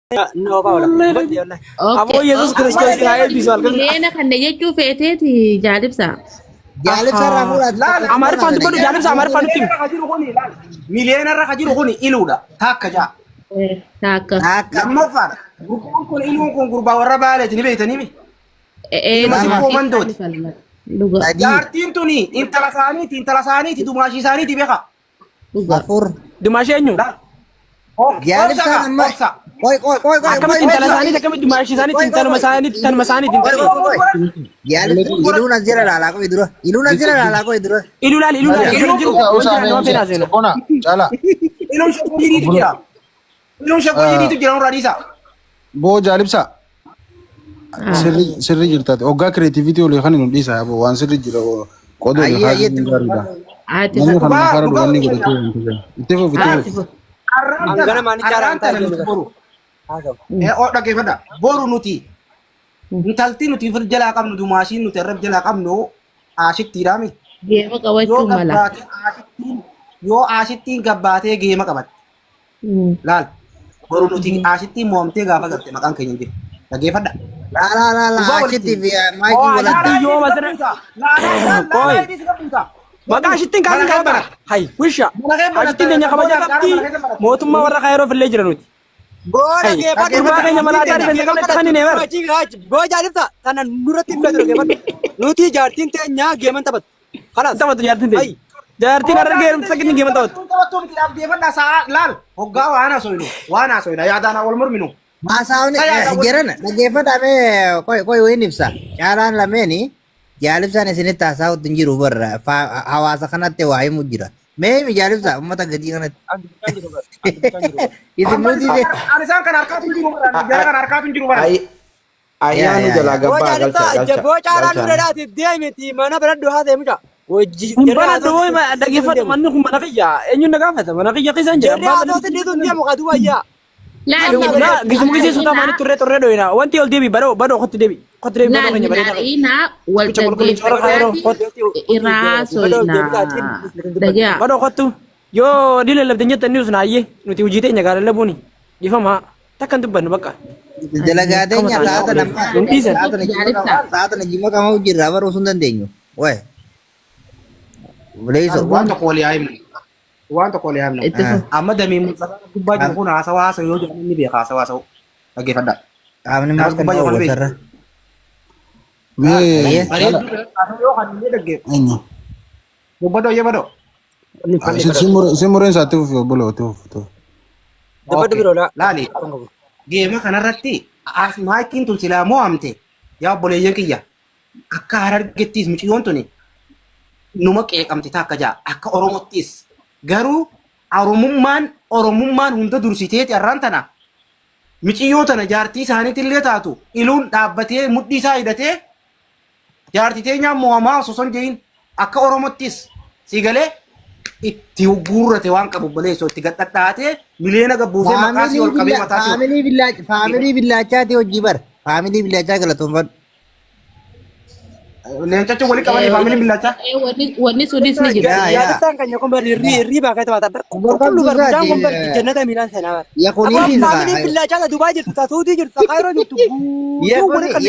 No Paula. Amo Yesus Kristus kaya visual kan. Leena kan jechuun feeteeti jaalibsa. Jaalibsa Raamulaati. Amar fan tu jaalibsa amar fan tu. Miliyoona irra kajiru kun iluudha takka jaa. Taakka. Lammaffaan gurbaan kun iluun kun gurbaa warra baaleeti ni beektanii mi? Jaartiin tuni intala isaaniiti dumaashii isaaniiti beeka. Afur. Dimaashii eenyu? Jaalibsa amma. Koi. Akkamit intala isaaniiti akkamit dimaashii isaaniiti intaluma isaaniiti Jaalibsa iluun as jira laalaa koo idura. Iluun as jira laalaa koo idura. Iluu laal jiru. Ona chala. Iluun shakkooyiniitu jira. Iluun shakkooyiniitu jira nurraa dhiisa. Boo jaalibsa. Sirri jirtaati. Oggaa kireetiviitii olii kan hin dhiisa waan sirri jira qodoo hin haadhiin gaariidha. Namni kan makaara dhugaanii godhatee itti fufu. Angana maanicha raantaa jiru. Dhaggeeffadha. Boru nuti intalti nuti fir jalaa qabnu dumaashiin nuti irra jalaa qabnu aashittiidhaami. Geema qabachuu mala. Yoo aashittiin gabbaatee geema qabatti. Laal boru nuti aashittiin mo'amtee gaafa garte maqaan keenya jiru. Dhaggeeffadha. Laa achitti fi maayikii Aashittiin yoo masira. Maqaa aashittiin kaasin qabata. Hai wisha. Aashittiin keenya kabajaa qabdi. Mootummaa warra kaayiroo fillee jira nuti. Booda Gurbaa keenya malaataa dhibee qabne kan hin eebar. Boo jaalibsa sana nurratti filatu geeman nuti jaartiin teenya geeman taphatu. Kanas taphatu jaartiin ta'e. Jaartiin har'a geerum sakin geeman taphatu. Taphattu miti dhaggeeffadha saa laal hoggaa waan haasofnu yaadaan wal morminu. maasaawni jiran dhaggeeffatame koi wayin ibsa. Caalaan lameeni jaalibsaan isinitti haasa'uutti hin jiru barra hawaasa kanatti waa himu jira. Mee jaalibsa uummata gadii kanatti. Isin nuti Ani isaan kan harkaatu hin jiru bara. Jara kan harkaatu hin jiru bara. Ayyaanu jalaa Boo gabbaa jaalibsa boo caalaan nurraati deemiti mana biraddu haa deemuudha. Bara doo dhaggeeffadha manni kun mana kiyya eenyuun na gaafata mana kiyya keessan jira. Jirri haasawatti dhiitu hin deemu qadu wayyaa. Gisum gisee suutaa maali turree dhoyina wanti ol deebi badoo kotti deebi kotti deebi badoo keenya bareeda. Laaliina wal irraa soina. Dhagaa. Badoo kottu yoo dila labdeen jettan ni usnaayyee nuti hojii teenya gaara labuuni jifamaa takkan dubbannu bakka. dalagaatenya saata na jimma kama jirra baruu sun dandeenyu. Wae. Buleeso. Waan tokko walii haimnu. Amma damee mul'ata gubbaa jiru kun haasawaa yoo jedhamu ni beeka haasawaa dhaggeeffadha. Qaamni maas kan ta'u wasarra. Simureen isaatti fufi obboloo tuufu. Dabbaddu biroo Laali geema kanarratti maayikiin tun silaa mo'amte yaa obboleeyyan kiyya akka harargettiis muciyyoon tuni numa qeeqamte takka jaa akka oromottis garuu oromummaan hunda dursiteeti arraan tana muciyyoo tana jaartii isaaniitillee taatu iluun dhaabbatee mudhii isaa hidhatee jaartii teenyaan mo'amaa osoo son jehin akka oromottis siigalee itti guurrate waan qabu obboleessoo itti gadhadhaatee miliyoona gabbuusee maqaasii ol qabee mataasii. Faamilii billaachaati hojii bara. Faamilii billaachaa galatoonfadhu. Leencacha walii qabanii faamilii billaachaa. Wanni sunis ni jira. Jaalibsaan kan yakun bari irrii baakee taphataa. Kullu barbudaan kun bari jannata miilaan seenaa bara. Yakuniifi faamilii billaachaa Dubaay jirtu Saudi jirtu Kaayiroo jirtu.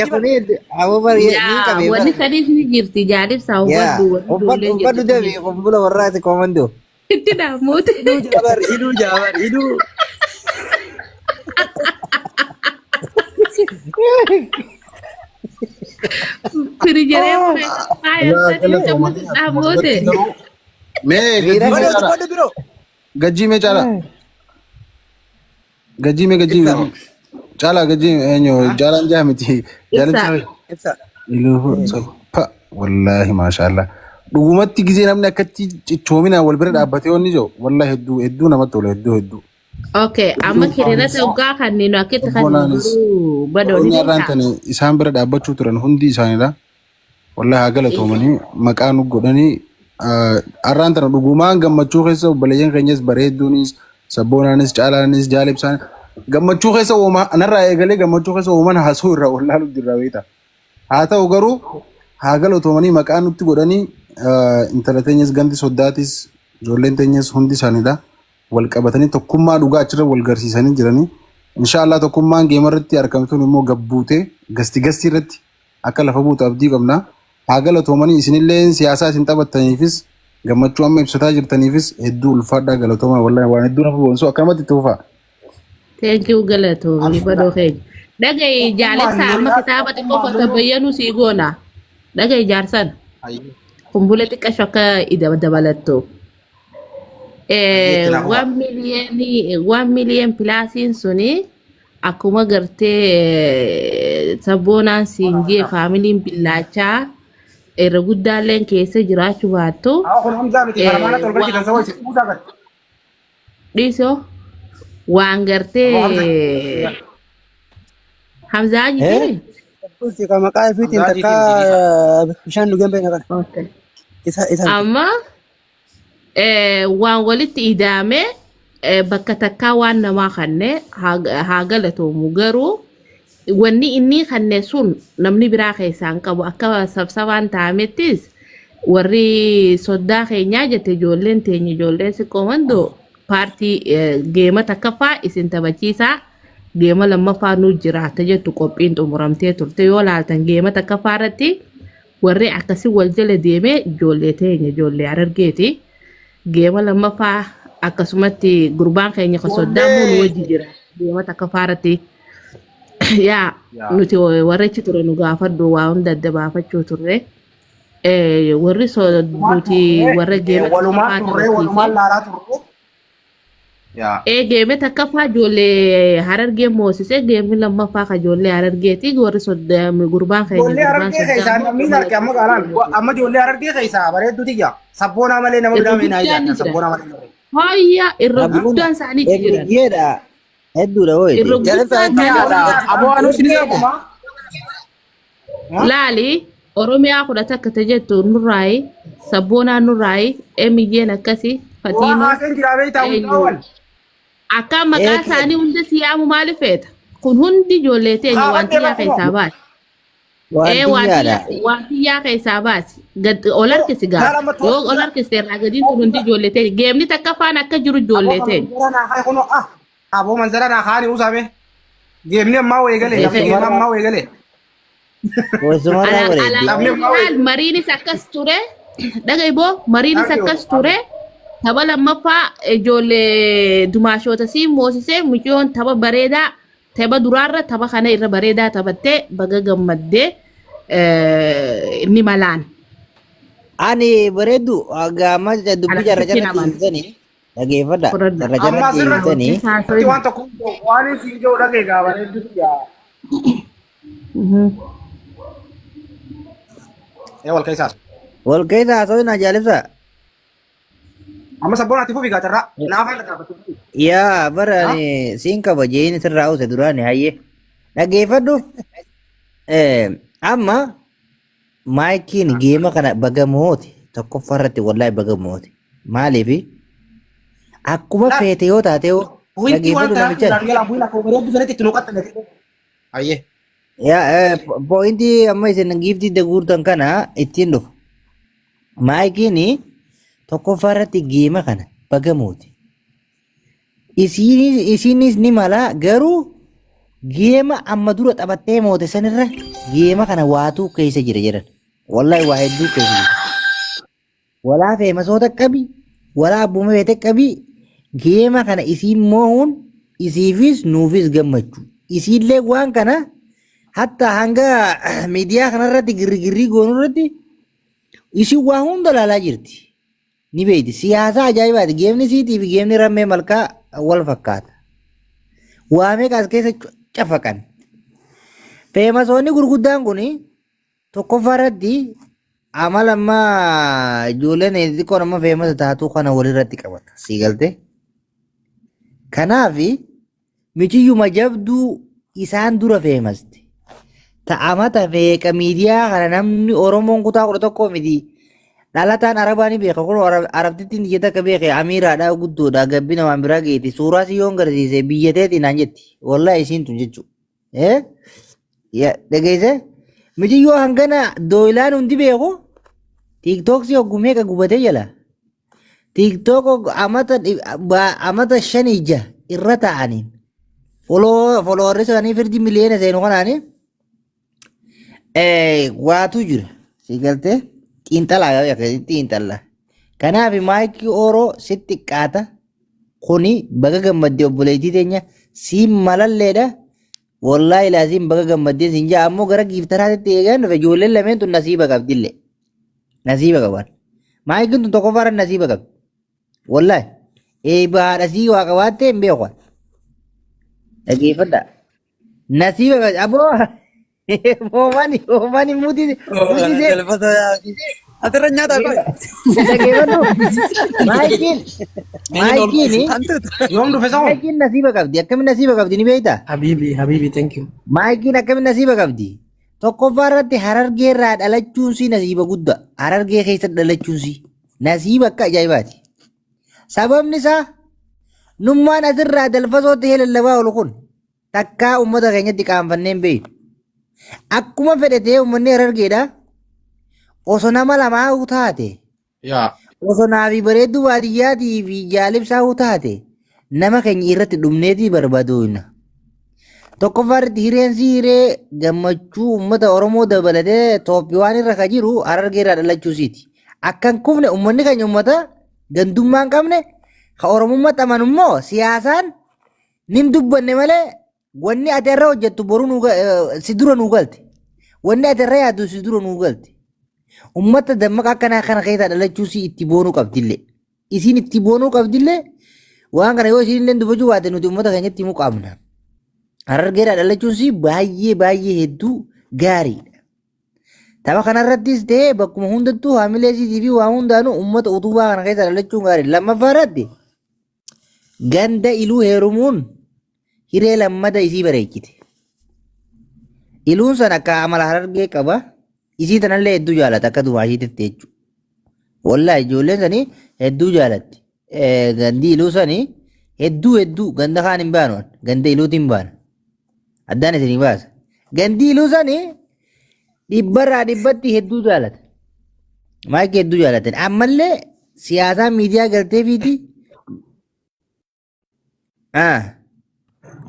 Yakunii awwa bari ni qabee. Wanni sadis ni jirti jaalibsa hubaddu. Hubaddu deebi kumbula warraati komando. Itti dhaamooti. Hiduu jaabar hiduu. Firijeree dhaamooti. Mee gajjii mee caalaa. Gajjii caalaa gajjii eenyu jaalaan jaha miti. Ibsa. Wallaahi maashaallah. Dhugumatti gisee namni akkatti cichoominaan wal bira dhaabbatee wanni jiru wallaahi hedduu namatti tola hedduu. Okay, amma kiriirata ugaa kanneen akkitti kan badoonni isaan bira dhaabbachuu turan hundi isaaniidha. Wallaahi haa galatoomanii maqaa nu godhanii arraan tana dhugumaan gammachuu keessa obboleeyyan keenyas bareedduunis sabboonaanis caalaanis jaalibsaan gammachuu keessa uumaa anarraa eegalee gammachuu keessa uuman haasoo irraa wallaalu dirraa beekta. Haa ta'u garuu haa galatoomanii maqaa nutti godhanii intala teenyas ganti soddaatis ijoolleen teenyas hundi isaaniidha. Wal qabatanii tokkummaa dhugaa achirra wal garsiisanii jiranii Inshaallah tokkummaan geemarratti argamtuun immoo gabbuutee gasti irratti akka lafa buutu abdii qabna. Haa galatoomanii isinillee siyaasaa isin taphattaniifis gammachuu amma ibsataa jirtaniifis hedduu ulfaadhaa galatoomaa wallahi waan hedduu nafa boonsu akkamatti itti fufaa. Thank you galatoomni badoo keenya. Dhaga'i jaalessa amma kitaaba xiqqoo kan bayyanuu sii goona. Dhaga'i jaarsan. Kumbula xiqqasho akka dabalattu. 1 million pilaasiin suni akkuma gartee sabboonaan siinjee faamiliin billaachaa irra guddaalleen keessa jiraachuu baattu. Dhiisoo waan gartee Hamzaa jijjiirri. Kusi kama kaya fitin taka bishaan dhugeen beekna kana. Amma waan walitti ida'ame bakka takkaa waan namaa kanne haa galatoomu garuu wanni inni kanne sun namni biraa keessaan qabu akka sabsabaan ta'amettis warri soddaa keenyaa jette ijoolleen teenya ijoolleen siqqoomandoo paartii geema takkaffaa isin taphachiisaa geema lammaffaa nu jiraata jettu qophiin xumuramtee turte yoo laaltan geema takkaffaa irratti warri akkasii wal jala deemee ijoollee teenya ijoollee Harargeeti geema lammaffaa akkasumatti gurbaan keenya kan soddaamuun wajji jira geema takkaffaa irratti yaa nuti warrechi ture nu gaafadhu waa hunda adda baafachuu turre warri nuti warra geema takkaffaa geeme takkaffaa ijoollee Harargee moosisee geemni lammaffaa ka ijoollee Harargeeti warri soddaamu gurbaan keenya gurbaan soddaamu amma ijoollee Harargee keessaa bareedduuti jira sabboonaa malee nama biraa meenaa jira sabboonaa malee. Hoyya irra guddaan isaanii jiran. Hedduudha hoy. Irra guddaan laali Oromiyaa kudhata akka tajettu nurraayi sabboonaa nurraayi emiyyeen akkasi fatiinoo akka maqaa isaanii hunda siyaamu maaliif feeta kun hundi ijoollee teenya waantiyyaa keessaa baasi. Waantiyyaa keessaa baasi ol harkisi gaafa yoo ol harkisi irraa gadiin kun hundi ijoollee teenya geemni takkaffaan akka jiru ijoollee teenya. Aboo manzara naa kaani usame geemni ammaa weegalee geemni ammaa weegalee. Mariinis akkas ture dhaga'i boo mariinis akkas ture. Tapha lammaffaa ijoollee dumaashoota sii moosisee mucyoon tapha bareedaa tapha duraarra tapha kana irra bareedaa taphattee baga gammaddee ni malaan. Ani bareeddu gaama dubbii jarra tiinsanii dhageeffadha jarra tiinsanii. Waan tokko waan siin jiru dhageegaa bareeddu yaa. Wal keessaas. Wal keessaas ho'i na jaalibsa. Amma sabboon ati fufi gaatarraa naafaan dhagaafatu. Yaa barani siin kabajeen sirraa use duraani hayyee dhageeffadhu. Amma maayikiin geema kana bagamooti tokkoffaa irratti wallahi bagamooti maaliifi akkuma feete yoo taate dhageeffadhu namicha. Hayyee. Yaa poointii amma isin giiftii daguurtan kana ittiin dhufu maayikiin tokkoffaa irratti geema kana bagamooti. Isinis ni mala garuu geema amma dura taphattee moote sanirra geema kana waatuu keessa jira jedhan. Wallahi waa hedduu keessa jira. Walaa feemasoota qabi, walaa abbuma beete qabi. Geema kana isiin moo'uun isiifis nuufis gammachuu. Isiillee waan kana hatta hanga miidiyaa kanarratti girgirrii goonuu irratti isiin waa hunda laalaa jirti. Ni beekti siyaasa ajaa'ibaati geemni siitii fi geemni rammee malkaa wal fakkaata. Waa meeqas keessa cafaqan. Feemasoonni gurguddaan kun tokkoffaa irratti amala ammaa ijoolleen xixiqqoon amma feemasa taatu kana walirratti qabata. Sii galte. Kanaaf michiyyuma jabduu isaan dura feemasti. Ta'amata feeqa miidiyaa kana namni Oromoon kutaa 11 miti. Dhalataan Arabaa ni beeka kun Arabtittiin jetta akka beeke Amiiraadhaa guddoodhaa gabbina waan biraa geeti suuraa si yoon garsiise biyyateetiin naan jetti wallahi isiin tun jechuudha. Dhageesse mijiyyoo hangana dooyilaan hundi beeku tiiktooksii hoggumee ka gubatee jala tiiktook amata 5 irra ta'aniin followerri isaanii firdi miliyoona seenu kanaani waatu jira si galtee xiinxalaa yoo yakka xiinxalla kanaaf maayikii ooroo sitti qaata kuni baga gammaddee obboleettii teenya si malalleedha wallaahi laasiin baga gammaddee siin jaa ammoo gara giiftaraatti eegan dhufe ijoolleen lameen tun nasiiba qabdillee nasiiba qaban maayikiin tun tokko faran nasiiba qabdi wallaahi eebaadha sii waa qabaattee hin beekan dhageeffadha nasiiba qabdi aboo Oomani muti Asirra nyaata dhageeffadhu maayikiin Yoom dhufe sa'o? maayikiin nasiiba qabdi akkamiin nasiiba qabdi ni beektaa? Habibi, thank you. Maayikiin akkamiin nasiiba qabdi? Tokkoffaa irratti harargee irraa dhalachuun si nasiiba guddaa. Harargee keessa dhalachuun si nasiiba akka ajaa'ibaati. Sababni isaa nummaan asirraa dalfasootti lallabaa oolu kun takkaa uummata keenyatti qaanfannee hin beeknu. Akkuma fedhatee uummanni harargeedha. Osoo nama lamaa taate. Osoo naafi bareedduu baadiyyaatii fi jaalibsaa taate nama keenya irratti dhumneetii barbaadoonna. Tokkoffaa irratti hireensi hiree gammachuu uummata Oromoo dabalatee Itoophiyaan irra ka jiru harargee irraa dhalachuusiiti. Akkan kufne uummanni keenya uummata gandummaa hin qabne ka Oromummaa xaman immoo siyaasaan nin dubbanne malee wanni ati irra hojjettu boru si dura nuu galte. Wanni ati irra yaaddu si dura nuu galte. Uummata dammaqa akkanaa kana keessa dhalachuusii itti boonuu qabdillee. Isiin itti boonuu qabdillee waan kana yoo isiin illee dubbachuu baate nuti uummata keenyatti himuu qabna. Harargeedhaa dhalachuun si baay'ee hedduu gaariidha. Tapha kanarrattis ta'ee bakkuma hundattuu haamilee isiitii fi waa hundaanuu uummata utubaa kana keessa dhalachuun gaariidha. Lammaffaa irratti ganda iluu heerumuun hiree lammata isii bareechite. Iluun san akka amala harargee qaba. Isii tanallee hedduu jaalata akka dumaashiititti jechuudha. Wallaahi ijoolleen sanii hedduu jaalatti. Gandi iluu sanii hedduu ganda kaan hin baanu ganda iluuti hin baanu. Addaan isinii baasa. Gandi iluu sanii dhibbarraa dhibbatti hedduu jaalata. Maayikii hedduu jaalatan. Ammallee siyaasaa miidiyaa galteefiiti.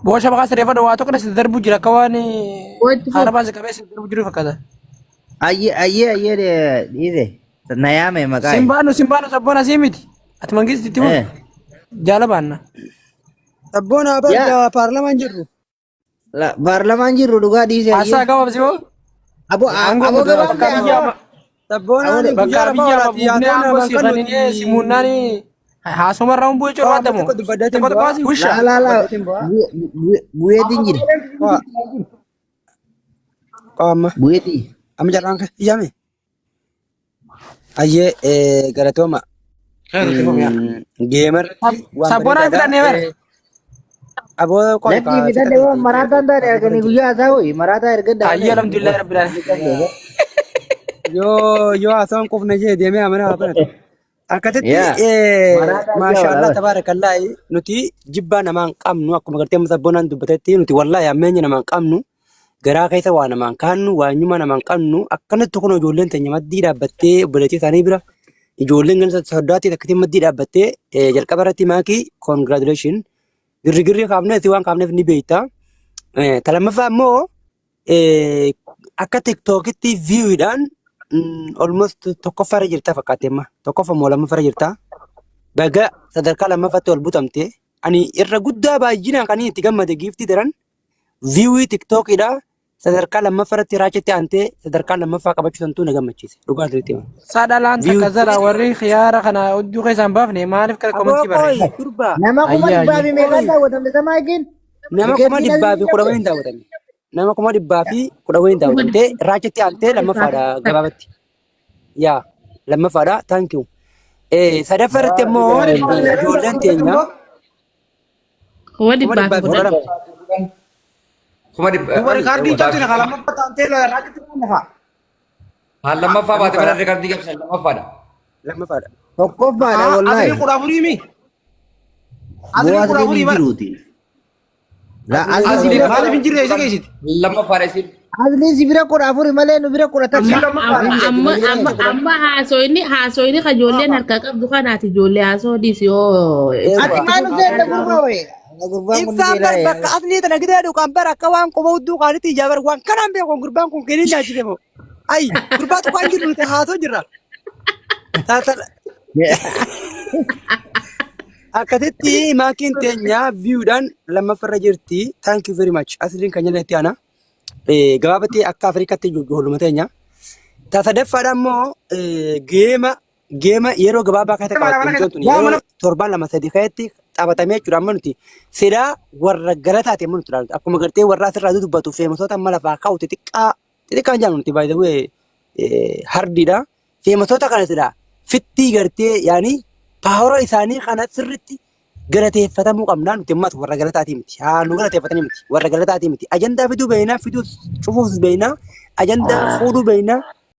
Boosha maqaa sirreeffadha waa tokko nasi darbu jira akka waan harabaan si qabee si darbu jiru fakkaata. Ayyee dhiise. Na yaame maqaa. Simbaanu sabboon asii miti. Ati mangisti itti muu jaalabaanna. Sabboon abaa paarlamaan jirru. Paarlamaan jirru dhugaa dhiise. Haasaa gabaabsi hoo? Aboo gabaabsi. Sabboon bakka biyyaa buufnee aangoo siifanii simuunnaanii haasumarraa hun bu'ee corraatamu. Tokko baasii husha. Bu'eetiin jira. Qaama. Bu'eetii. Amma jarraan kan ijaame. Ayyee galatooma. Geemar. Sabboonaan fidannee bara. Aboo qofa. Lakki fidannee waan maraataan taate arganii guyyaa isaa ho'i maraataa ergadda. Ayyee alhamdulillah rabbilaan. Yoo haasawaan qofna jee deemee amanaa hafanatu. Akkasitti maashaallah tabaarakallaahi nuti jibbaa namaan qabnu akkuma gartee sabboonaan dubbatetti nuti wallaahi ammeenya namaan qabnu garaa keessa waa namaan kaannu waanyuma namaan qabnu akkanatti kun ijoolleen teenya maddii dhaabbattee obboleettii isaanii bira ijoolleen gansa soddaatti akkatti maddii dhaabbattee jalqaba irratti maakii congratulation girrigirri kaafneef waan kaafneef ni beekta. Talamaffaa ammoo akka tiktookitti viiyuudhaan almost tokkoffaa irra jirta fakkaatteemma tokkoffa moo lammaffaa irra jirta baga sadarkaa lammaffaatti ol butamte ani irra guddaa baay'inaan kan itti gammade giiftii daran viiwii tiktookiidha sadarkaa lammaffaa irratti raachetti aantee sadarkaa lammaffaa qabachuu santuu na gammachiise dhugaa sirriitti hima. Saadhalaan takka zara warri khiyaara kana hojjuu keessaan baafne maaliif kana komentii barreessa? Nama kuma dhibbaa fi meeqaan daawwatamte sama eegin? Nama kuma dhibbaa fi kudha waliin daawwatame. Nama kuma dhibbaa fi kudha waliin daawwatamte raachetti aantee lammaffaadha gabaabatti. Yaa lammaffaadha thank you. Sadaffaa irratti immoo ijoolleen teenya. Kuma dhibbaa fi kudha lama. Kuma riikaardii tolchina kan lammaffaa taantee raachetti lammafaa. Hal lammaffaa baate mana riikaardii qabsan lamaffaadha. Lammafaadha. Tokkoffaadha wallaahi. Asli kudha afurii mi? Asli kudha afurii bara. Asli maaliif hin jirre isa keessatti? Lamaffaadha isin. Asliin si bira kudha afurii malee nu bira kudha takka. Amma haasoyni ka ijoolleen harkaa qabdu kanaati ijoollee haasoo dhiisi yoo. Ati maal nu seenne gurra wayi? gurbaan kun Ibsaan bar jeela bakka asni tana gidee dhugaan bar akka waan quba hudduu qaalitti ijaabar waan kanaan beekon gurbaan kun kenni nyaachise moo. Ayi gurbaatu kan jiru nuti haasoo jirra. Akkasitti maakiin teenya viewdhaan lammaffarra jirti. Thank you very much. Asliin kan jalatti ana. Gabaabatti akka Afrikaatti ijoollee teenya. Tasadaffaadha immoo geema yeroo gabaabaa kan ta'e yeroo torban lama sadii keessatti taphatamee jechuudha. Amma nuti sidaa warra galataati amma nuti ilaalu. Akkuma gartee warra asirraa dubbatu feemasoota amma lafaa kaa'u xixiqqaan jaanu nuti baay'ee hardiidha. Feemasoota kana sidaa fittii gartee yaani paawara isaanii kana sirriitti galateeffatamuu qabna. Nuti ammas warra galataatii miti. Haa nu galateeffatanii miti. Warra galataatii miti. Ajandaa fiduu beeknaa fiduu cufuus beeknaa. Ajandaa fuudhuu beeknaa.